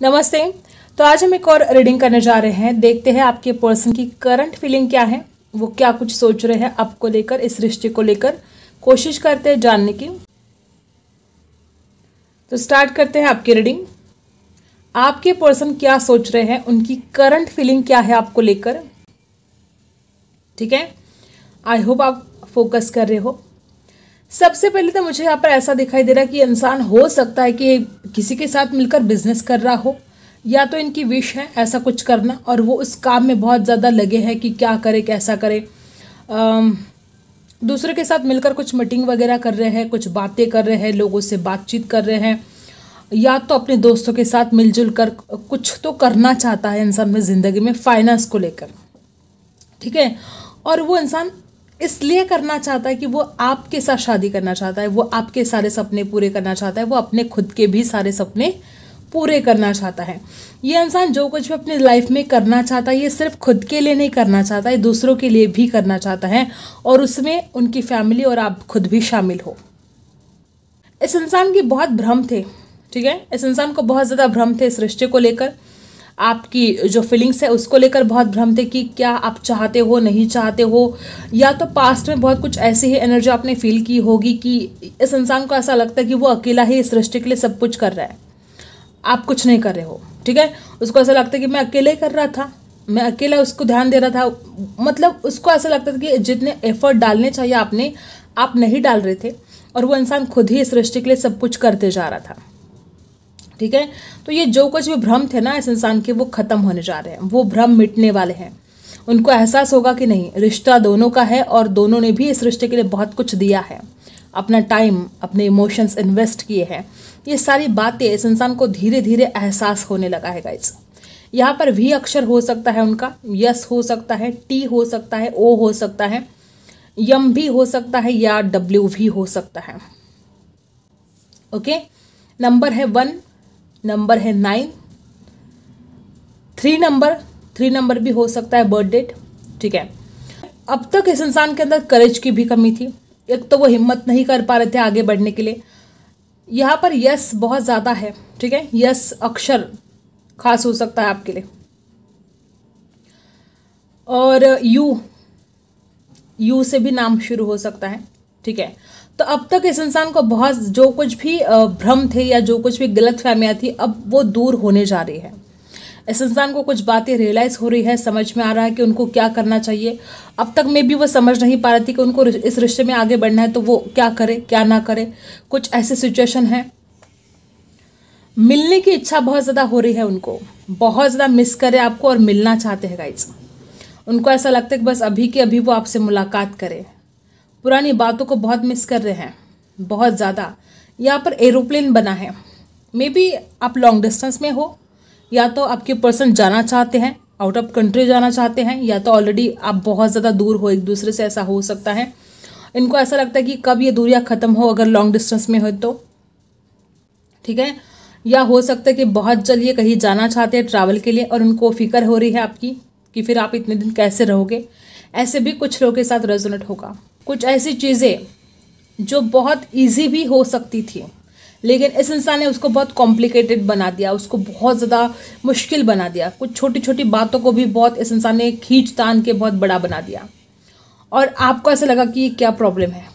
नमस्ते। तो आज हम एक और रीडिंग करने जा रहे हैं। देखते हैं आपके पर्सन की करंट फीलिंग क्या है, वो क्या कुछ सोच रहे हैं आपको लेकर, इस रिश्ते को लेकर। कोशिश करते हैं जानने की। तो स्टार्ट करते हैं आपकी रीडिंग। आपके पर्सन क्या सोच रहे हैं, उनकी करंट फीलिंग क्या है आपको लेकर। ठीक है, आई होप आप फोकस कर रहे हो। सबसे पहले तो मुझे यहाँ पर ऐसा दिखाई दे रहा है कि इंसान हो सकता है कि किसी के साथ मिलकर बिजनेस कर रहा हो, या तो इनकी विश है ऐसा कुछ करना और वो उस काम में बहुत ज़्यादा लगे हैं कि क्या करे कैसा करे। दूसरे के साथ मिलकर कुछ मीटिंग वगैरह कर रहे हैं, कुछ बातें कर रहे हैं, लोगों से बातचीत कर रहे हैं, या तो अपने दोस्तों के साथ मिलजुल कर कुछ तो करना चाहता है इंसान में ज़िंदगी में फाइनेंस को लेकर। ठीक है, और वो इंसान इसलिए करना चाहता है कि वो आपके साथ शादी करना चाहता है, वो आपके सारे सपने पूरे करना चाहता है, वो अपने खुद के भी सारे सपने पूरे करना चाहता है। ये इंसान जो कुछ भी अपनी लाइफ में करना चाहता है, ये सिर्फ खुद के लिए नहीं करना चाहता है, दूसरों के लिए भी करना चाहता है, और उसमें उनकी फैमिली और आप खुद भी शामिल हो। इस इंसान की बहुत भ्रम थे। ठीक है, इस इंसान को बहुत ज़्यादा भ्रम थे इस रिश्ते को लेकर। आपकी जो फीलिंग्स है उसको लेकर बहुत भ्रम थे कि क्या आप चाहते हो नहीं चाहते हो, या तो पास्ट में बहुत कुछ ऐसी ही एनर्जी आपने फील की होगी कि इस इंसान को ऐसा लगता है कि वो अकेला ही इस रिश्ते के लिए सब कुछ कर रहा है, आप कुछ नहीं कर रहे हो। ठीक है, उसको ऐसा लगता है कि मैं अकेले कर रहा था, मैं अकेला उसको ध्यान दे रहा था। मतलब उसको ऐसा लगता था कि जितने एफर्ट डालने चाहिए आपने, आप नहीं डाल रहे थे, और वो इंसान खुद ही इस रिश्ते के लिए सब कुछ करते जा रहा था। ठीक है, तो ये जो कुछ भी भ्रम थे ना इस इंसान के, वो खत्म होने जा रहे हैं, वो भ्रम मिटने वाले हैं। उनको एहसास होगा कि नहीं, रिश्ता दोनों का है और दोनों ने भी इस रिश्ते के लिए बहुत कुछ दिया है, अपना टाइम, अपने इमोशंस इन्वेस्ट किए हैं। ये सारी बातें इस इंसान को धीरे धीरे एहसास होने लगा है गाइस। यहाँ पर वी अक्षर हो सकता है उनका, यस हो सकता है, टी हो सकता है, ओ हो सकता है, यम भी हो सकता है, या डब्ल्यू भी हो सकता है। ओके, नंबर है 1, नंबर है 9, 3 नंबर भी हो सकता है, बर्थ डेट। ठीक है, अब तक इस इंसान के अंदर करेज की भी कमी थी। एक तो वो हिम्मत नहीं कर पा रहे थे आगे बढ़ने के लिए। यहाँ पर यस बहुत ज़्यादा है। ठीक है, यस अक्षर खास हो सकता है आपके लिए, और यू से भी नाम शुरू हो सकता है। ठीक है, तो अब तक इस इंसान को बहुत जो कुछ भी भ्रम थे या जो कुछ भी गलत फहमियाँ थी, अब वो दूर होने जा रही है। इस इंसान को कुछ बातें रियलाइज़ हो रही है, समझ में आ रहा है कि उनको क्या करना चाहिए। अब तक में भी वो समझ नहीं पा रही थी कि उनको इस रिश्ते में आगे बढ़ना है, तो वो क्या करे क्या ना करे। कुछ ऐसी सिचुएशन है, मिलने की इच्छा बहुत ज़्यादा हो रही है उनको, बहुत ज़्यादा मिस करे आपको और मिलना चाहते हैं गाइस। उनको ऐसा लगता है कि बस अभी के अभी वो आपसे मुलाकात करे, पुरानी बातों को बहुत मिस कर रहे हैं, बहुत ज़्यादा। यहाँ पर एरोप्लेन बना है, मे बी आप लॉन्ग डिस्टेंस में हो, या तो आपके पर्सन जाना चाहते हैं, आउट ऑफ कंट्री जाना चाहते हैं, या तो ऑलरेडी आप बहुत ज़्यादा दूर हो एक दूसरे से, ऐसा हो सकता है। इनको ऐसा लगता है कि कब ये दूरियां ख़त्म हो अगर लॉन्ग डिस्टेंस में हो तो। ठीक है, या हो सकता है कि बहुत जल्द ये कहीं जाना चाहते हैं ट्रैवल के लिए, और उनको फिक्र हो रही है आपकी कि फिर आप इतने दिन कैसे रहोगे। ऐसे भी कुछ लोगों के साथ रेजोनेट होगा। कुछ ऐसी चीज़ें जो बहुत ईजी भी हो सकती थी, लेकिन इस इंसान ने उसको बहुत कॉम्प्लिकेटेड बना दिया, उसको बहुत ज़्यादा मुश्किल बना दिया। कुछ छोटी छोटी बातों को भी बहुत इस इंसान ने खींच तान के बहुत बड़ा बना दिया, और आपको ऐसा लगा कि क्या प्रॉब्लम है।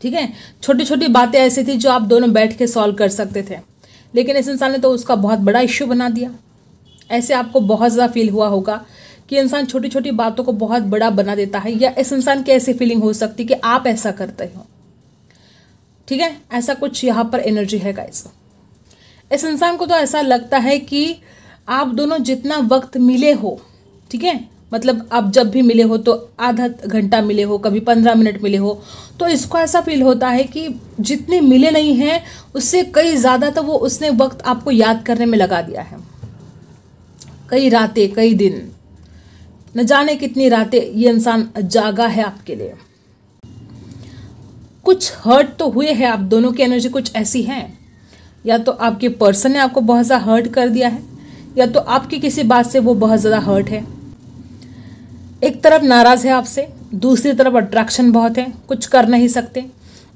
ठीक है, छोटी छोटी बातें ऐसी थी जो आप दोनों बैठ के सॉल्व कर सकते थे, लेकिन इस इंसान ने तो उसका बहुत बड़ा इश्यू बना दिया। ऐसे आपको बहुत ज़्यादा फील हुआ होगा कि इंसान छोटी छोटी बातों को बहुत बड़ा बना देता है, या इस इंसान की ऐसी फीलिंग हो सकती कि आप ऐसा करते हो। ठीक है, ऐसा कुछ यहाँ पर एनर्जी है गाइस। इस इंसान को तो ऐसा लगता है कि आप दोनों जितना वक्त मिले हो, ठीक है, मतलब आप जब भी मिले हो तो आधा घंटा मिले हो, कभी 15 मिनट मिले हो, तो इसको ऐसा फील होता है कि जितने मिले नहीं हैं उससे कई ज़्यादा तो वो उसने वक्त आपको याद करने में लगा दिया है। कई रातें, कई दिन, न जाने कितनी रातें ये इंसान जागा है आपके लिए। कुछ हर्ट तो हुए हैं, आप दोनों की एनर्जी कुछ ऐसी है, या तो आपके पर्सन ने आपको बहुत ज़्यादा हर्ट कर दिया है, या तो आपकी किसी बात से वो बहुत ज़्यादा हर्ट है। एक तरफ नाराज़ है आपसे, दूसरी तरफ अट्रैक्शन बहुत है, कुछ कर नहीं सकते,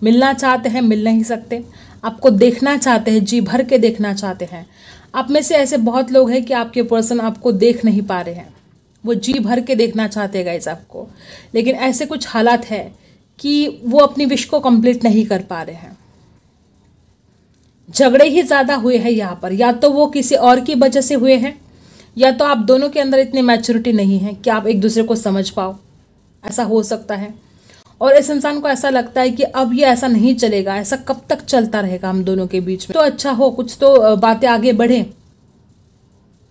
मिलना चाहते हैं मिल नहीं सकते, आपको देखना चाहते हैं, जी भर के देखना चाहते हैं, आप में से ऐसे बहुत लोग हैं कि आपके पर्सन आपको देख नहीं पा रहे हैं, वो जी भर के देखना चाहते हैं गाइस आपको, लेकिन ऐसे कुछ हालात है कि वो अपनी विश को कंप्लीट नहीं कर पा रहे हैं। झगड़े ही ज़्यादा हुए हैं यहाँ पर, या तो वो किसी और की वजह से हुए हैं, या तो आप दोनों के अंदर इतनी मैच्योरिटी नहीं है कि आप एक दूसरे को समझ पाओ, ऐसा हो सकता है। और इस इंसान को ऐसा लगता है कि अब ये ऐसा नहीं चलेगा, ऐसा कब तक चलता रहेगा हम दोनों के बीच में, तो अच्छा हो, कुछ तो बातें आगे बढ़े।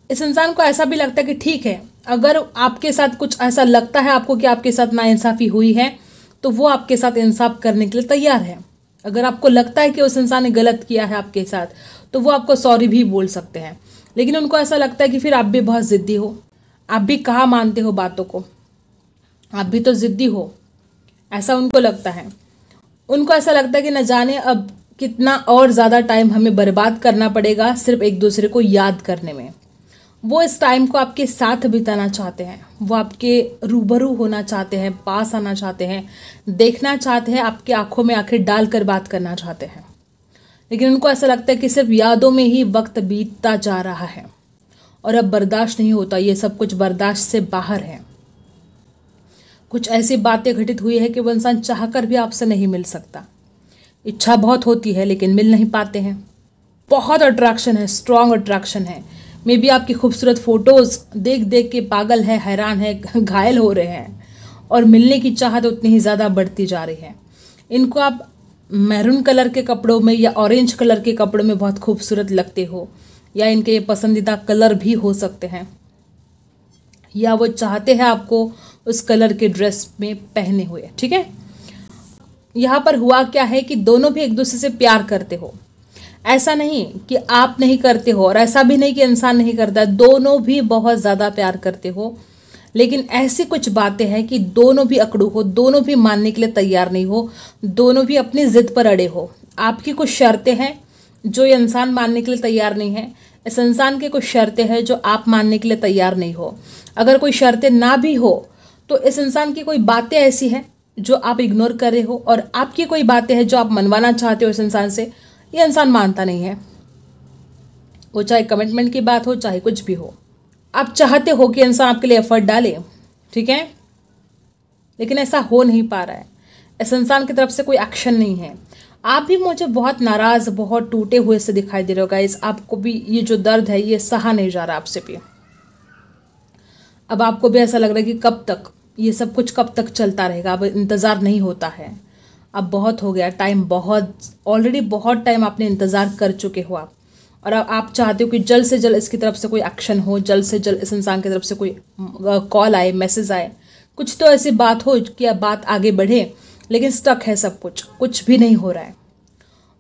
इस इंसान को ऐसा भी लगता है कि ठीक है, अगर आपके साथ कुछ ऐसा लगता है आपको कि आपके साथ नाइंसाफ़ी हुई है, तो वो आपके साथ इंसाफ करने के लिए तैयार है। अगर आपको लगता है कि उस इंसान ने गलत किया है आपके साथ, तो वो आपको सॉरी भी बोल सकते हैं। लेकिन उनको ऐसा लगता है कि फिर आप भी बहुत ज़िद्दी हो, आप भी कहाँ मानते हो बातों को, आप भी तो ज़िद्दी हो, ऐसा उनको लगता है। उनको ऐसा लगता है कि न जाने अब कितना और ज़्यादा टाइम हमें बर्बाद करना पड़ेगा सिर्फ एक दूसरे को याद करने में। वो इस टाइम को आपके साथ बिताना चाहते हैं, वो आपके रूबरू होना चाहते हैं, पास आना चाहते हैं, देखना चाहते हैं, आपकी आंखों में आंखें डालकर बात करना चाहते हैं। लेकिन उनको ऐसा लगता है कि सिर्फ यादों में ही वक्त बीतता जा रहा है और अब बर्दाश्त नहीं होता, ये सब कुछ बर्दाश्त से बाहर है। कुछ ऐसी बातें घटित हुई है कि वो इंसान चाहकर भी आपसे नहीं मिल सकता। इच्छा बहुत होती है लेकिन मिल नहीं पाते हैं। बहुत अट्रैक्शन है, स्ट्रॉन्ग अट्रैक्शन है। मे बी आपकी खूबसूरत फोटोज़ देख देख के पागल है, हैरान है, घायल हो रहे हैं, और मिलने की चाहत उतनी ही ज़्यादा बढ़ती जा रही है। इनको आप मैरून कलर के कपड़ों में या ऑरेंज कलर के कपड़ों में बहुत खूबसूरत लगते हो, या इनके ये पसंदीदा कलर भी हो सकते हैं, या वो चाहते हैं आपको उस कलर के ड्रेस में पहने हुए। ठीक है, यहाँ पर हुआ क्या है कि दोनों भी एक दूसरे से प्यार करते हो। ऐसा नहीं कि आप नहीं करते हो और ऐसा भी नहीं कि इंसान नहीं करता, दोनों भी बहुत ज़्यादा प्यार करते हो। लेकिन ऐसी कुछ बातें हैं कि दोनों भी अकड़ू हो, दोनों भी मानने के लिए तैयार नहीं हो, दोनों भी अपनी जिद पर अड़े हो। आपकी कुछ शर्तें हैं जो ये इंसान मानने के लिए तैयार नहीं है, इस इंसान के कुछ शर्तें हैं जो आप मानने के लिए तैयार नहीं हो। अगर कोई शर्तें ना भी हो तो इस इंसान की कोई बातें ऐसी हैं जो आप इग्नोर कर रहे हो, और आपकी कोई बातें हैं जो आप मनवाना चाहते हो इस इंसान से, ये इंसान मानता नहीं है। वो चाहे कमिटमेंट की बात हो, चाहे कुछ भी हो, आप चाहते हो कि इंसान आपके लिए एफर्ट डाले, ठीक है, लेकिन ऐसा हो नहीं पा रहा है। इस इंसान की तरफ से कोई एक्शन नहीं है। आप भी मुझे बहुत नाराज़, बहुत टूटे हुए से दिखाई दे रहे हो गाइस। आपको भी ये जो दर्द है ये सहा नहीं जा रहा आपसे भी। अब आपको भी ऐसा लग रहा है कि कब तक ये सब कुछ, कब तक चलता रहेगा, अब इंतज़ार नहीं होता है, अब बहुत हो गया टाइम, बहुत ऑलरेडी बहुत टाइम आपने इंतज़ार कर चुके हो आप, और अब आप चाहते हो कि जल्द से जल्द इसकी तरफ से कोई एक्शन हो, जल्द से जल्द इस इंसान की तरफ से कोई कॉल आए, मैसेज आए, कुछ तो ऐसी बात हो कि अब बात आगे बढ़े। लेकिन स्टक है सब कुछ, कुछ भी नहीं हो रहा है।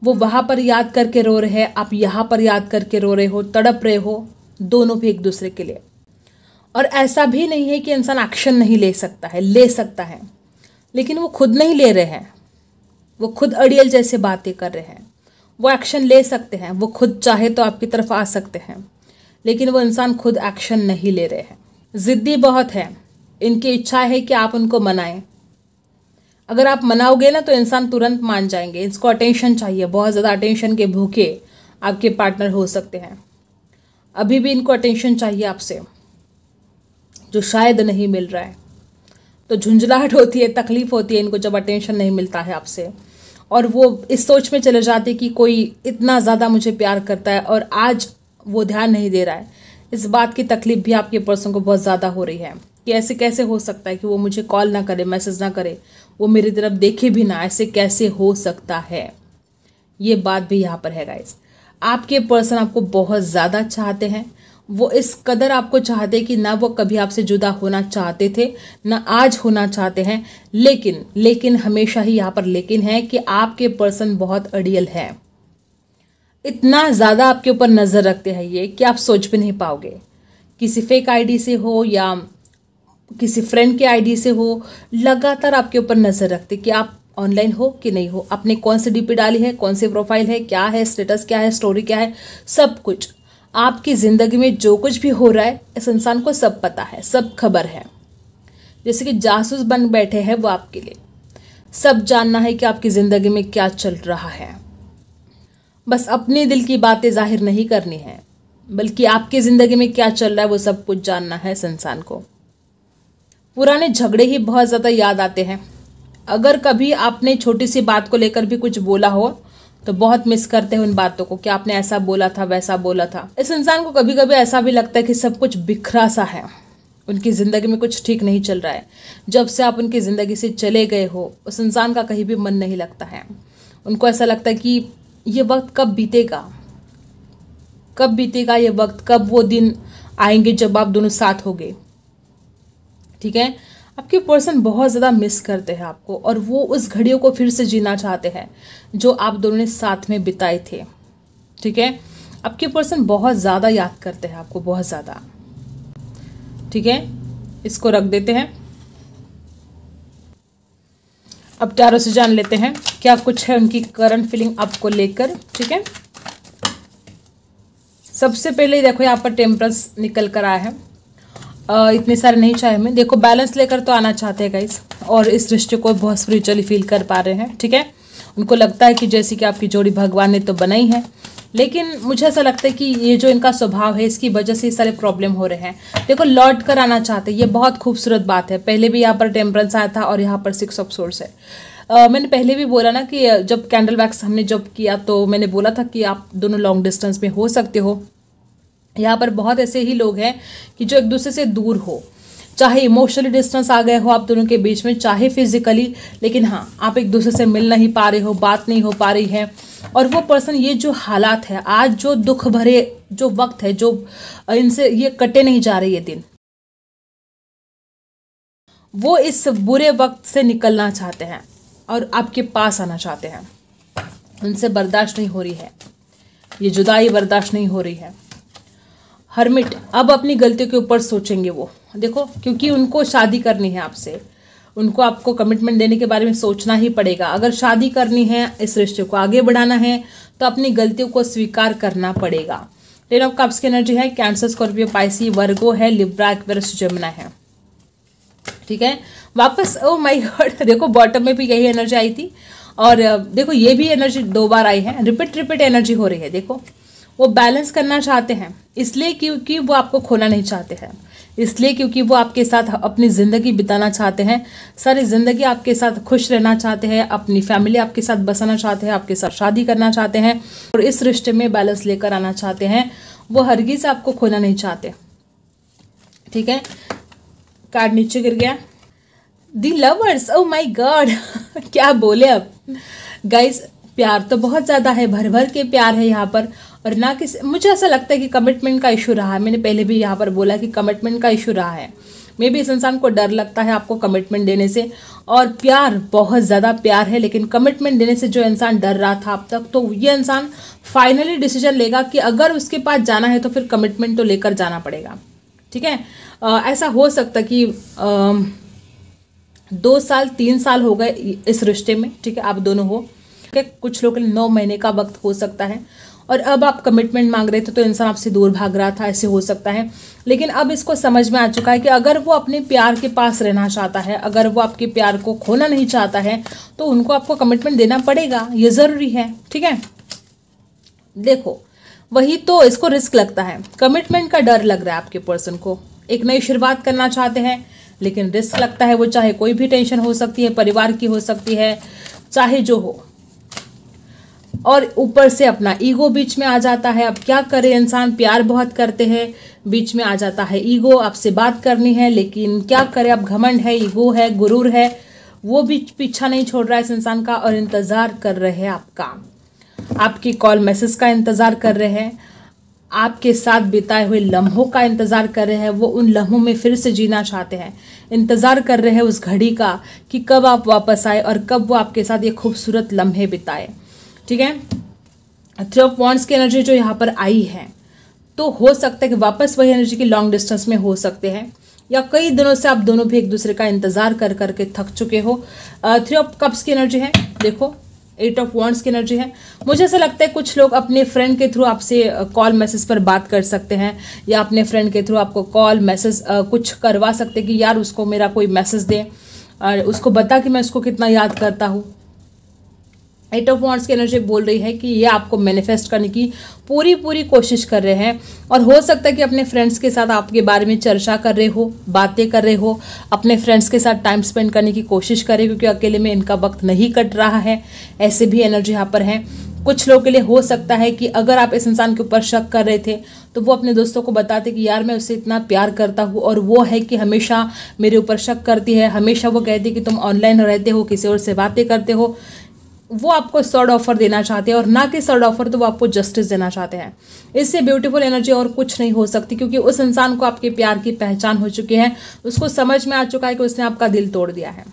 वो वहाँ पर याद करके रो रहे हैं, आप यहाँ पर याद करके रो रहे हो, तड़प रहे हो, दोनों भी एक दूसरे के लिए। और ऐसा भी नहीं है कि इंसान एक्शन नहीं ले सकता है, ले सकता है, लेकिन वो खुद नहीं ले रहे हैं। वो खुद अड़ियल जैसे बातें कर रहे हैं। वो एक्शन ले सकते हैं, वो खुद चाहे तो आपकी तरफ आ सकते हैं, लेकिन वो इंसान खुद एक्शन नहीं ले रहे हैं। ज़िद्दी बहुत है, इनकी इच्छा है कि आप उनको मनाएं। अगर आप मनाओगे ना तो इंसान तुरंत मान जाएंगे। इसको अटेंशन चाहिए, बहुत ज़्यादा अटेंशन के भूखे आपके पार्टनर हो सकते हैं। अभी भी इनको अटेंशन चाहिए आपसे, जो शायद नहीं मिल रहा है। तो झुंझलाहट होती है, तकलीफ होती है इनको जब अटेंशन नहीं मिलता है आपसे, और वो इस सोच में चले जाते कि कोई इतना ज़्यादा मुझे प्यार करता है और आज वो ध्यान नहीं दे रहा है। इस बात की तकलीफ भी आपके पर्सन को बहुत ज़्यादा हो रही है कि ऐसे कैसे हो सकता है कि वो मुझे कॉल ना करे, मैसेज ना करे, वो मेरी तरफ देखे भी ना, ऐसे कैसे हो सकता है। ये बात भी यहाँ पर है गाइस। आपके पर्सन आपको बहुत ज़्यादा चाहते हैं। वो इस कदर आपको चाहते कि ना वो कभी आपसे जुदा होना चाहते थे, ना आज होना चाहते हैं। लेकिन हमेशा ही यहाँ पर लेकिन है कि आपके पर्सन बहुत अड़ियल है। इतना ज़्यादा आपके ऊपर नज़र रखते हैं ये कि आप सोच भी नहीं पाओगे। किसी फेक आईडी से हो या किसी फ्रेंड के आईडी से हो, लगातार आपके ऊपर नज़र रखते कि आप ऑनलाइन हो कि नहीं हो, आपने कौन सी डीपी डाली है, कौन सी प्रोफाइल है, क्या है स्टेटस, क्या है स्टोरी, क्या है, सब कुछ। आपकी ज़िंदगी में जो कुछ भी हो रहा है इस इंसान को सब पता है, सब खबर है। जैसे कि जासूस बन बैठे हैं वो आपके लिए। सब जानना है कि आपकी ज़िंदगी में क्या चल रहा है। बस अपने दिल की बातें जाहिर नहीं करनी है, बल्कि आपकी ज़िंदगी में क्या चल रहा है वो सब कुछ जानना है इस इंसान को। पुराने झगड़े ही बहुत ज़्यादा याद आते हैं। अगर कभी आपने छोटी सी बात को लेकर भी कुछ बोला हो तो बहुत मिस करते हैं उन बातों को कि आपने ऐसा बोला था, वैसा बोला था। इस इंसान को कभी कभी ऐसा भी लगता है कि सब कुछ बिखरा सा है, उनकी ज़िंदगी में कुछ ठीक नहीं चल रहा है। जब से आप उनकी ज़िंदगी से चले गए हो उस इंसान का कहीं भी मन नहीं लगता है। उनको ऐसा लगता है कि ये वक्त कब बीतेगा, कब बीतेगा ये वक्त, कब वो दिन आएंगे जब आप दोनों साथ होंगे। ठीक है, आपके पर्सन बहुत ज़्यादा मिस करते हैं आपको और वो उस घड़ियों को फिर से जीना चाहते हैं जो आप दोनों ने साथ में बिताए थे। ठीक है, आपके पर्सन बहुत ज़्यादा याद करते हैं आपको, बहुत ज़्यादा। ठीक है, इसको रख देते हैं। अब टैरो से जान लेते हैं क्या कुछ है उनकी करंट फीलिंग आपको लेकर। ठीक है, सबसे पहले देखो यहाँ पर टेम्परेंस निकल कर आया है। इतने सारे नहीं चाहे हमें, देखो बैलेंस लेकर तो आना चाहते हैं गाइस और इस रिश्ते को बहुत स्पिरिचुअली फील कर पा रहे हैं। ठीक है, उनको लगता है कि जैसे कि आपकी जोड़ी भगवान ने तो बनाई है, लेकिन मुझे ऐसा लगता है कि ये जो इनका स्वभाव है इसकी वजह से ये सारे प्रॉब्लम हो रहे हैं। देखो लौट कर आना चाहते हैं, ये बहुत खूबसूरत बात है। पहले भी यहाँ पर टेम्परेंस आया था और यहाँ पर 6 ऑफ सोर्ड्स है। मैंने पहले भी बोला ना कि जब कैंडल वैक्स हमने जब किया तो मैंने बोला था कि आप दोनों लॉन्ग डिस्टेंस में हो सकते हो। यहाँ पर बहुत ऐसे ही लोग हैं कि जो एक दूसरे से दूर हो, चाहे इमोशनली डिस्टेंस आ गए हो आप दोनों के बीच में, चाहे फिजिकली, लेकिन हाँ आप एक दूसरे से मिल नहीं पा रहे हो, बात नहीं हो पा रही है। और वो पर्सन, ये जो हालात है आज, जो दुख भरे जो वक्त है, जो इनसे ये कटे नहीं जा रहे ये दिन, वो इस बुरे वक्त से निकलना चाहते हैं और आपके पास आना चाहते हैं। उनसे बर्दाश्त नहीं हो रही है, ये जुदाई बर्दाश्त नहीं हो रही है। हर्मिट अब अपनी गलतियों के ऊपर सोचेंगे वो, देखो, क्योंकि उनको शादी करनी है आपसे, उनको आपको कमिटमेंट देने के बारे में सोचना ही पड़ेगा। अगर शादी करनी है, इस रिश्ते को आगे बढ़ाना है, तो अपनी गलतियों को स्वीकार करना पड़ेगा। 10 ऑफ कप्स की एनर्जी है, कैंसर, स्कॉर्पियो, पाइसी, वर्गो है, लिब्रा, एक्वेरियस, जेमिनी है। ठीक है, वापस ओ माय गॉड, देखो बॉटम में भी यही एनर्जी आई थी और देखो ये भी एनर्जी 2 बार आई है। रिपीट एनर्जी हो रही है। देखो वो बैलेंस करना चाहते हैं, इसलिए क्योंकि वो आपको खोना नहीं चाहते हैं, इसलिए क्योंकि वो आपके साथ अपनी ज़िंदगी बिताना चाहते हैं, सारी ज़िंदगी आपके साथ खुश रहना चाहते हैं, अपनी फैमिली आपके साथ बसाना चाहते हैं, आपके साथ शादी करना चाहते हैं और इस रिश्ते में बैलेंस लेकर आना चाहते हैं। वो हरगिज़ आपको खोना नहीं चाहते। ठीक है, कार्ड नीचे गिर गया, दी लवर्स, ओ माय गॉड क्या बोले अब गाइस। प्यार तो बहुत ज़्यादा है, भर भर के प्यार है यहाँ पर, और ना कि मुझे ऐसा लगता है कि कमिटमेंट का इशू रहा है। मैंने पहले भी यहाँ पर बोला कि कमिटमेंट का इशू रहा है। मे बी इस इंसान को डर लगता है आपको कमिटमेंट देने से, और प्यार बहुत ज़्यादा प्यार है, लेकिन कमिटमेंट देने से जो इंसान डर रहा था अब तक, तो ये इंसान फाइनली डिसीजन लेगा कि अगर उसके पास जाना है तो फिर कमिटमेंट तो लेकर जाना पड़ेगा। ठीक है, ऐसा हो सकता कि 2 साल 3 साल हो गए इस रिश्ते में। ठीक है, आप दोनों हो, कुछ लोग 9 महीने का वक्त हो सकता है, और अब आप कमिटमेंट मांग रहे थे तो इंसान आपसे दूर भाग रहा था, ऐसे हो सकता है। लेकिन अब इसको समझ में आ चुका है कि अगर वो अपने प्यार के पास रहना चाहता है, अगर वो आपके प्यार को खोना नहीं चाहता है, तो उनको आपको कमिटमेंट देना पड़ेगा, ये ज़रूरी है। ठीक है, देखो वही तो इसको रिस्क लगता है, कमिटमेंट का डर लग रहा है आपके पर्सन को। एक नई शुरुआत करना चाहते हैं लेकिन रिस्क लगता है, वो चाहे कोई भी टेंशन हो सकती है, परिवार की हो सकती है, चाहे जो हो, और ऊपर से अपना ईगो बीच में आ जाता है। अब क्या करे इंसान, प्यार बहुत करते हैं, बीच में आ जाता है ईगो। आपसे बात करनी है लेकिन क्या करे, अब घमंड है, ईगो है, गुरूर है, वो भी पीछा नहीं छोड़ रहा है इस इंसान का, और इंतज़ार कर रहे हैं आपका, आपकी कॉल मैसेज का इंतज़ार कर रहे हैं, आपके साथ बिताए हुए लम्हों का इंतज़ार कर रहे हैं। वो उन लम्हों में फिर से जीना चाहते हैं, इंतज़ार कर रहे हैं उस घड़ी का कि कब आप वापस आए और कब वो आपके साथ ये खूबसूरत लम्हे बिताए। ठीक है, 3 ऑफ वॉन्ड्स की एनर्जी जो यहाँ पर आई है, तो हो सकता है कि वापस वही एनर्जी की लॉन्ग डिस्टेंस में हो सकते हैं, या कई दिनों से आप दोनों भी एक दूसरे का इंतज़ार कर करके थक चुके हो। 3 ऑफ कप्स की एनर्जी है, देखो 8 ऑफ वॉन्ड्स की एनर्जी है। मुझे ऐसा लगता है कुछ लोग अपने फ्रेंड के थ्रू आपसे कॉल मैसेज पर बात कर सकते हैं, या अपने फ्रेंड के थ्रू आपको कॉल मैसेज कुछ करवा सकते हैं कि यार उसको मेरा कोई मैसेज दे और उसको बता कि मैं उसको कितना याद करता हूँ। 8 ऑफ वांड्स की एनर्जी बोल रही है कि ये आपको मैनिफेस्ट करने की पूरी कोशिश कर रहे हैं। और हो सकता है कि अपने फ्रेंड्स के साथ आपके बारे में चर्चा कर रहे हो, बातें कर रहे हो, अपने फ्रेंड्स के साथ टाइम स्पेंड करने की कोशिश करें, क्योंकि अकेले में इनका वक्त नहीं कट रहा है। ऐसे भी एनर्जी यहाँ पर है। कुछ लोगों के लिए हो सकता है कि अगर आप इस इंसान के ऊपर शक कर रहे थे तो वो अपने दोस्तों को बताते कि यार मैं उससे इतना प्यार करता हूँ, और वो है कि हमेशा मेरे ऊपर शक करती है, हमेशा वो कहती है कि तुम ऑनलाइन रहते हो, किसी और से बातें करते हो। वो आपको थर्ड ऑफर देना चाहते हैं, और ना कि थर्ड ऑफर तो वो आपको जस्टिस देना चाहते हैं। इससे ब्यूटीफुल एनर्जी और कुछ नहीं हो सकती, क्योंकि उस इंसान को आपके प्यार की पहचान हो चुकी है। उसको समझ में आ चुका है कि उसने आपका दिल तोड़ दिया है।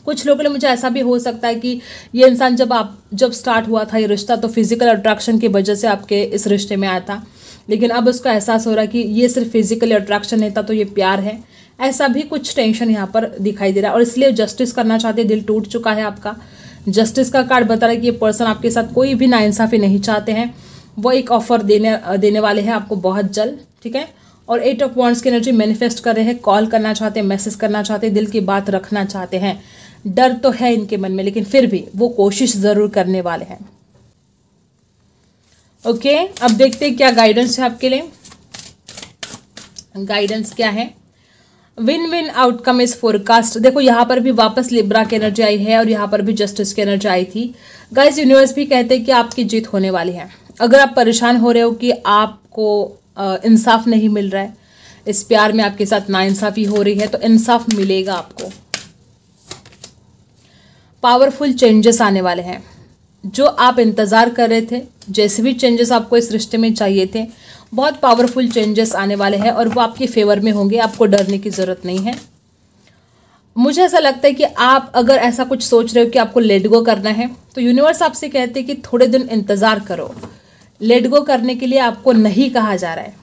कुछ लोगों के लिए मुझे ऐसा भी हो सकता है कि ये इंसान जब स्टार्ट हुआ था ये रिश्ता, तो फिजिकल अट्रैक्शन की वजह से आपके इस रिश्ते में आया था, लेकिन अब उसको एहसास हो रहा है कि ये सिर्फ फिजिकल अट्रैक्शन नहीं था, तो ये प्यार है। ऐसा भी कुछ टेंशन यहाँ पर दिखाई दे रहा है, और इसलिए जस्टिस करना चाहते, दिल टूट चुका है आपका। जस्टिस का कार्ड बता रहा है कि ये पर्सन आपके साथ कोई भी नाइंसाफी नहीं चाहते हैं। वो एक ऑफर देने वाले हैं आपको बहुत जल्द, ठीक है। और 8 ऑफ वांड्स की एनर्जी मैनिफेस्ट कर रहे हैं, कॉल करना चाहते हैं, मैसेज करना चाहते हैं, दिल की बात रखना चाहते हैं। डर तो है इनके मन में, लेकिन फिर भी वो कोशिश जरूर करने वाले हैं। ओके, अब देखते हैं क्या गाइडेंस है आपके लिए। गाइडेंस क्या है? Win win outcome is forecast. देखो यहाँ पर भी वापस लिब्रा की एनर्जी आई है, और यहाँ पर भी जस्टिस की एनर्जी आई थी। गाइस, यूनिवर्स भी कहते हैं कि आपकी जीत होने वाली है। अगर आप परेशान हो रहे हो कि आपको इंसाफ नहीं मिल रहा है, इस प्यार में आपके साथ नाइंसाफी हो रही है, तो इंसाफ मिलेगा आपको। पावरफुल चेंजेस आने वाले हैं। जो आप इंतज़ार कर रहे थे, जैसे भी चेंजेस आपको इस रिश्ते में चाहिए थे, बहुत पावरफुल चेंजेस आने वाले हैं, और वो आपके फेवर में होंगे। आपको डरने की ज़रूरत नहीं है। मुझे ऐसा लगता है कि आप अगर ऐसा कुछ सोच रहे हो कि आपको लेट गो करना है, तो यूनिवर्स आपसे कहते हैं कि थोड़े दिन इंतज़ार करो। लेट गो करने के लिए आपको नहीं कहा जा रहा है।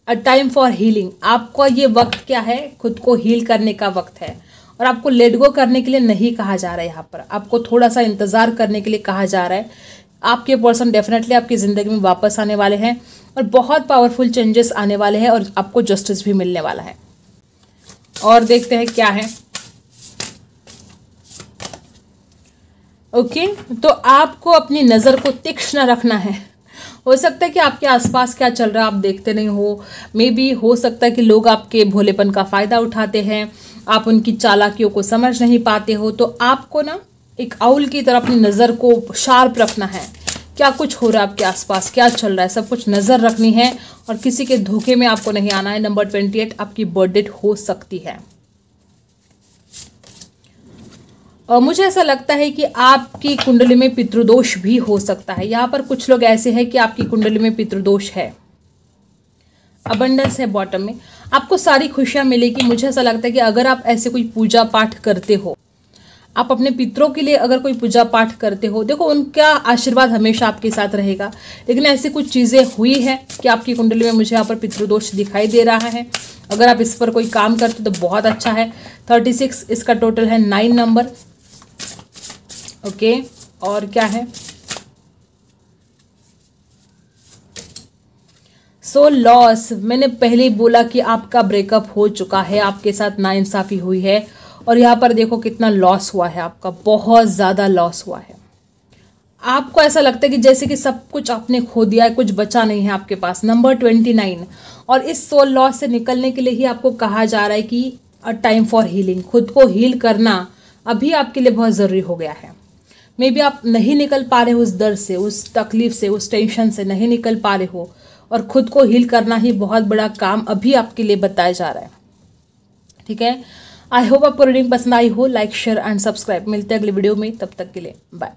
A time for healing. आपका ये वक्त क्या है? खुद को हील करने का वक्त है, और आपको लेट गो करने के लिए नहीं कहा जा रहा है। यहाँ पर आपको थोड़ा सा इंतज़ार करने के लिए कहा जा रहा है। आपके पर्सन डेफिनेटली आपकी ज़िंदगी में वापस आने वाले हैं, और बहुत पावरफुल चेंजेस आने वाले हैं, और आपको जस्टिस भी मिलने वाला है। और देखते हैं क्या है। ओके, तो आपको अपनी नज़र को तीक्ष्ण रखना है। हो सकता है कि आपके आसपास क्या चल रहा है आप देखते नहीं हो। मे बी हो सकता है कि लोग आपके भोलेपन का फ़ायदा उठाते हैं, आप उनकी चालाकियों को समझ नहीं पाते हो। तो आपको ना एक आउल की तरह अपनी नज़र को शार्प रखना है। क्या कुछ हो रहा है आपके आसपास, क्या चल रहा है, सब कुछ नज़र रखनी है, और किसी के धोखे में आपको नहीं आना है। नंबर 28 आपकी बर्थ डेट हो सकती है। और मुझे ऐसा लगता है कि आपकी कुंडली में पितृदोष भी हो सकता है। यहाँ पर कुछ लोग ऐसे हैं कि आपकी कुंडली में पितृदोष है। अबंडेंस है बॉटम में, आपको सारी खुशियाँ मिलेगी। मुझे ऐसा लगता है कि अगर आप ऐसे कोई पूजा पाठ करते हो, आप अपने पितरों के लिए अगर कोई पूजा पाठ करते हो, देखो उनका आशीर्वाद हमेशा आपके साथ रहेगा। लेकिन ऐसी कुछ चीज़ें हुई है कि आपकी कुंडली में मुझे यहाँ पर पितृदोष दिखाई दे रहा है। अगर आप इस पर कोई काम करते हो तो बहुत अच्छा है। 36 इसका टोटल है, 9 नंबर। ओके, और क्या है? So loss. मैंने पहले ही बोला कि आपका ब्रेकअप हो चुका है, आपके साथ नाइंसाफी हुई है, और यहाँ पर देखो कितना लॉस हुआ है आपका, बहुत ज़्यादा लॉस हुआ है। आपको ऐसा लगता है कि जैसे कि सब कुछ आपने खो दिया है, कुछ बचा नहीं है आपके पास। नंबर 29, और इस सोल लॉस से निकलने के लिए ही आपको कहा जा रहा है कि अ टाइम फॉर हीलिंग। खुद को हील करना अभी आपके लिए बहुत ज़रूरी हो गया है। मे बी आप नहीं निकल पा रहे हो उस दर्द से, उस तकलीफ से, उस टेंशन से नहीं निकल पा रहे हो, और खुद को हील करना ही बहुत बड़ा काम अभी आपके लिए बताया जा रहा है। ठीक है, आई होप आपको रीडिंग पसंद आई हो। Like, share and subscribe. मिलते हैं अगले वीडियो में, तब तक के लिए बाय।